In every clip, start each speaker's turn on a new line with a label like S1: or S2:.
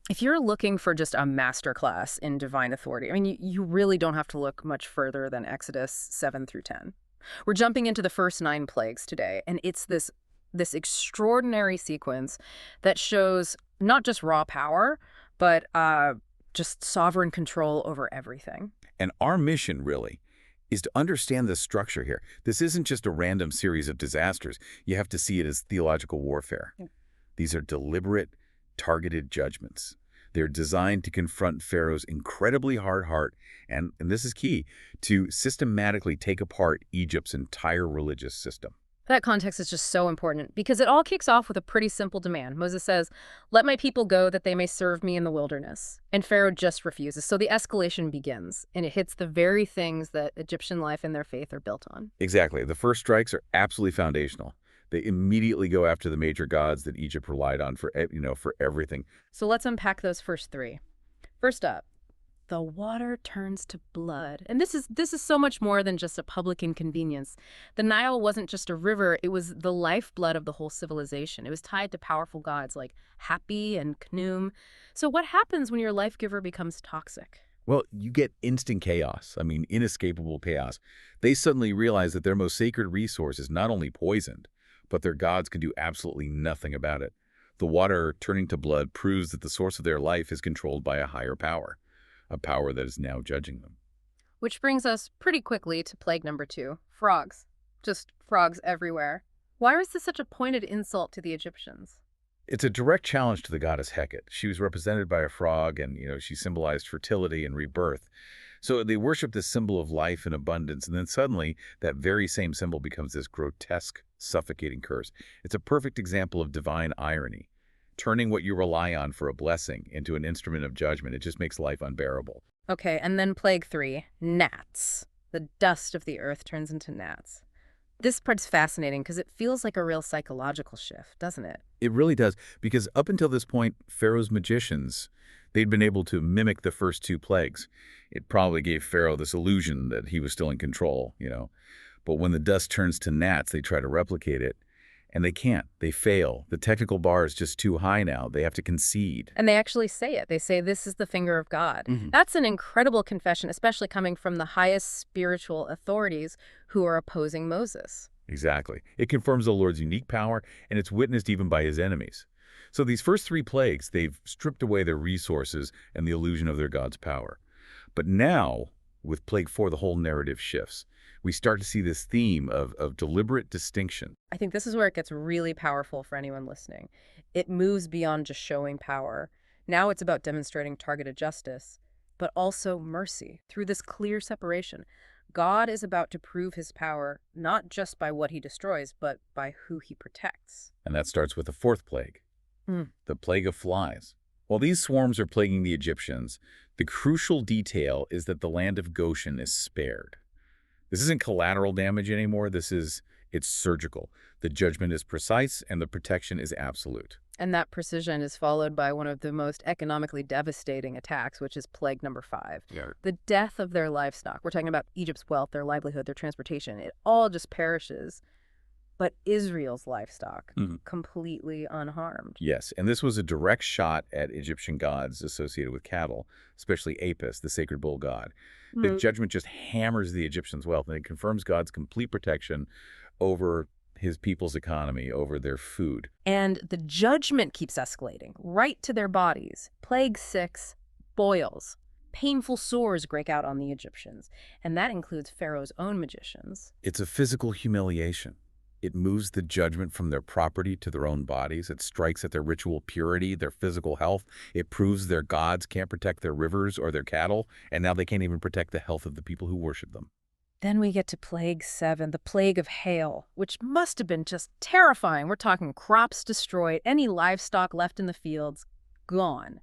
S1: If you're looking for just a masterclass in divine authority, I mean, you really don't have to look much further than Exodus 7 through 10. We're jumping into the first 9 plagues today, and it's this extraordinary sequence that shows not just raw power, but just sovereign control over everything.
S2: And our mission, really, is to understand the structure here. This isn't just a random series of disasters. You have to see it as theological warfare.
S1: Yeah.
S2: These are deliberate, targeted judgments. They're designed to confront Pharaoh's incredibly hard heart, and this is key, to systematically take apart Egypt's entire religious system.
S1: That context is just so important because it all kicks off with a pretty simple demand. Moses says, "Let my people go that they may serve me in the wilderness." And Pharaoh just refuses. So the escalation begins, and it hits the very things that Egyptian life and their faith are built on.
S2: Exactly. The first strikes are absolutely foundational. They immediately go after the major gods that Egypt relied on for everything.
S1: So let's unpack those first three. First up, the water turns to blood. And this is so much more than just a public inconvenience. The Nile wasn't just a river, it was the lifeblood of the whole civilization. It was tied to powerful gods like Hapi and Khnum. So what happens when your life giver becomes toxic?
S2: Well, you get instant chaos. I mean, inescapable chaos. They suddenly realize that their most sacred resource is not only poisoned, but their gods can do absolutely nothing about it. The water turning to blood proves that the source of their life is controlled by a higher power, a power that is now judging them.
S1: Which brings us pretty quickly to plague number 2, frogs. Just frogs everywhere. Why was this such a pointed insult to the Egyptians?
S2: It's a direct challenge to the goddess Hecate. She was represented by a frog, and she symbolized fertility and rebirth. So they worship this symbol of life and abundance, and then suddenly that very same symbol becomes this grotesque, suffocating curse. It's a perfect example of divine irony, turning what you rely on for a blessing into an instrument of judgment. It just makes life unbearable.
S1: Okay, and then plague 3, gnats. The dust of the earth turns into gnats. This part's fascinating because it feels like a real psychological shift, doesn't it?
S2: It really does, because up until this point, Pharaoh's magicians, they'd been able to mimic the first 2 plagues. It probably gave Pharaoh this illusion that he was still in control. But when the dust turns to gnats, they try to replicate it, and they can't. They fail. The technical bar is just too high now. They have to concede.
S1: And they actually say it. They say, "This is the finger of God."
S2: Mhm.
S1: That's an incredible confession, especially coming from the highest spiritual authorities who are opposing Moses.
S2: Exactly. It confirms the Lord's unique power, and it's witnessed even by his enemies. So these first 3 plagues, they've stripped away their resources and the illusion of their God's power. But now, with plague 4, the whole narrative shifts. We start to see this theme of deliberate distinction.
S1: I think this is where it gets really powerful for anyone listening. It moves beyond just showing power. Now it's about demonstrating targeted justice, but also mercy through this clear separation. God is about to prove his power not just by what he destroys, but by who he protects.
S2: And that starts with the 4th plague,
S1: Mm.
S2: the plague of flies. While these swarms are plaguing the Egyptians, the crucial detail is that the land of Goshen is spared. This isn't collateral damage anymore. It's surgical. The judgment is precise and the protection is absolute.
S1: And that precision is followed by one of the most economically devastating attacks, which is plague number 5.
S2: Yeah.
S1: The death of their livestock. We're talking about Egypt's wealth, their livelihood, their transportation. It all just perishes. But Israel's livestock,
S2: Mhm.
S1: completely unharmed.
S2: Yes, and this was a direct shot at Egyptian gods associated with cattle, especially Apis, the sacred bull god. The
S1: Mhm.
S2: judgment just hammers the Egyptians' wealth, and it confirms God's complete protection over his people's economy, over their food.
S1: And the judgment keeps escalating, right to their bodies. Plague 6, boils. Painful sores break out on the Egyptians. And that includes Pharaoh's own magicians.
S2: It's a physical humiliation. It moves the judgment from their property to their own bodies. It strikes at their ritual purity, their physical health. It proves their gods can't protect their rivers or their cattle, and now they can't even protect the health of the people who worship them.
S1: Then we get to plague 7, the plague of hail, which must have been just terrifying. We're talking crops destroyed, any livestock left in the fields, gone.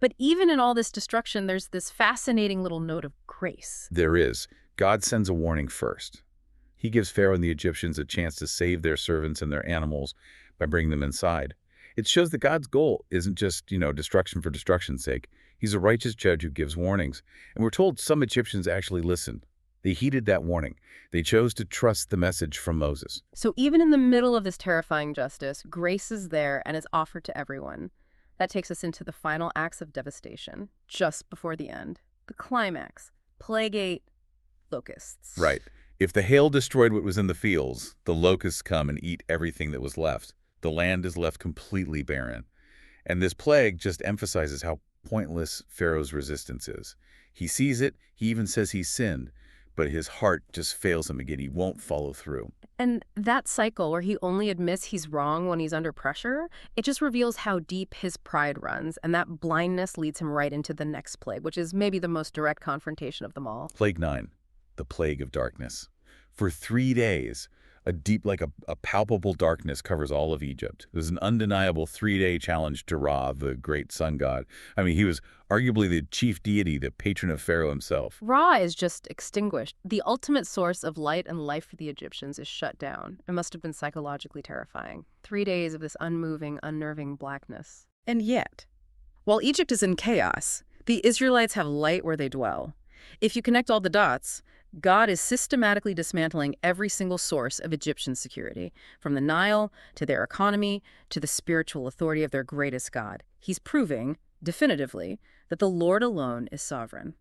S1: But even in all this destruction, there's this fascinating little note of grace.
S2: There is. God sends a warning first. He gives Pharaoh and the Egyptians a chance to save their servants and their animals by bringing them inside. It shows that God's goal isn't just, destruction for destruction's sake. He's a righteous judge who gives warnings. And we're told some Egyptians actually listened. They heeded that warning. They chose to trust the message from Moses.
S1: So even in the middle of this terrifying justice, grace is there and is offered to everyone. That takes us into the final acts of devastation, just before the end. The climax. Plague 8, locusts.
S2: Right. If the hail destroyed what was in the fields, the locusts come and eat everything that was left. The land is left completely barren. And this plague just emphasizes how pointless Pharaoh's resistance is. He sees it, he even says he's sinned, but his heart just fails him again. He won't follow through.
S1: And that cycle where he only admits he's wrong when he's under pressure, it just reveals how deep his pride runs, and that blindness leads him right into the next plague, which is maybe the most direct confrontation of them all.
S2: Plague 9, the plague of darkness. For 3 days, a deep, like a palpable darkness covers all of Egypt. It was an undeniable 3-day challenge to Ra, the great sun god. I mean, he was arguably the chief deity, the patron of Pharaoh himself.
S1: Ra is just extinguished. The ultimate source of light and life for the Egyptians is shut down. It must have been psychologically terrifying. 3 days of this unmoving, unnerving blackness. And yet, while Egypt is in chaos, the Israelites have light where they dwell. If you connect all the dots, God is systematically dismantling every single source of Egyptian security, from the Nile to their economy to the spiritual authority of their greatest god. He's proving, definitively, that the Lord alone is sovereign.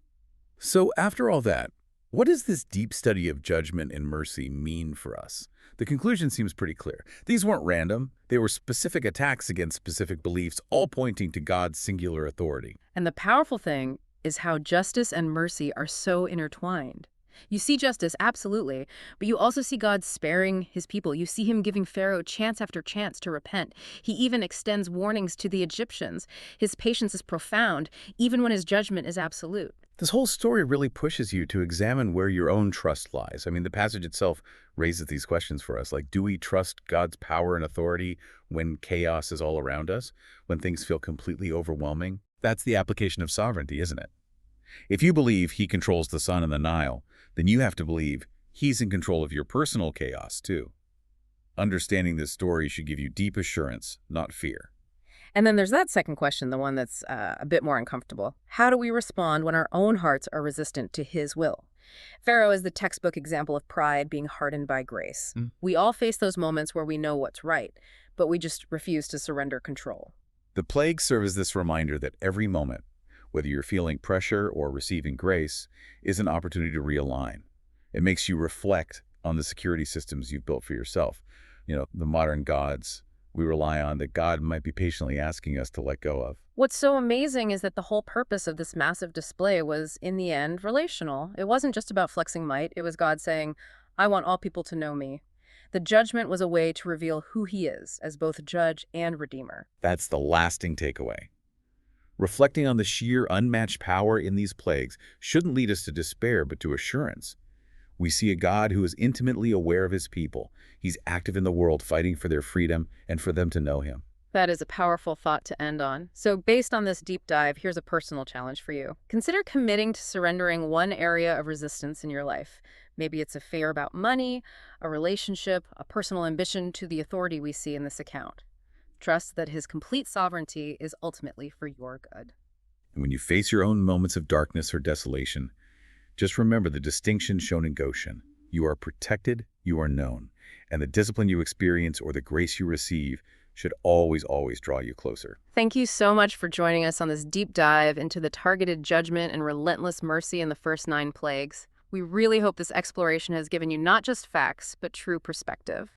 S2: So after all that, what does this deep study of judgment and mercy mean for us? The conclusion seems pretty clear. These weren't random. They were specific attacks against specific beliefs, all pointing to God's singular authority.
S1: And the powerful thing is how justice and mercy are so intertwined. You see justice, absolutely, but you also see God sparing his people. You see him giving Pharaoh chance after chance to repent. He even extends warnings to the Egyptians. His patience is profound, even when his judgment is absolute.
S2: This whole story really pushes you to examine where your own trust lies. I mean, the passage itself raises these questions for us, like, do we trust God's power and authority when chaos is all around us, when things feel completely overwhelming? That's the application of sovereignty, isn't it? If you believe he controls the sun and the Nile, then you have to believe he's in control of your personal chaos, too. Understanding this story should give you deep assurance, not fear.
S1: And then there's that second question, the one that's a bit more uncomfortable. How do we respond when our own hearts are resistant to his will? Pharaoh is the textbook example of pride being hardened by grace. We all face those moments where we know what's right, but we just refuse to surrender control.
S2: The plague serves as this reminder that every moment, whether you're feeling pressure or receiving grace, is an opportunity to realign. It makes you reflect on the security systems you've built for yourself. You know, the modern gods we rely on that God might be patiently asking us to let go of.
S1: What's so amazing is that the whole purpose of this massive display was, in the end, relational. It wasn't just about flexing might. It was God saying, I want all people to know me. The judgment was a way to reveal who he is as both judge and redeemer.
S2: That's the lasting takeaway. Reflecting on the sheer unmatched power in these plagues shouldn't lead us to despair, but to assurance. We see a God who is intimately aware of his people. He's active in the world, fighting for their freedom and for them to know him.
S1: That is a powerful thought to end on. So based on this deep dive, here's a personal challenge for you. Consider committing to surrendering one area of resistance in your life. Maybe it's a fear about money, a relationship, a personal ambition to the authority we see in this account. Trust that his complete sovereignty is ultimately for your good.
S2: And when you face your own moments of darkness or desolation, just remember the distinction shown in Goshen. You are protected, you are known, and the discipline you experience or the grace you receive should always, always draw you closer.
S1: Thank you so much for joining us on this deep dive into the targeted judgment and relentless mercy in the first 9 plagues. We really hope this exploration has given you not just facts, but true perspective.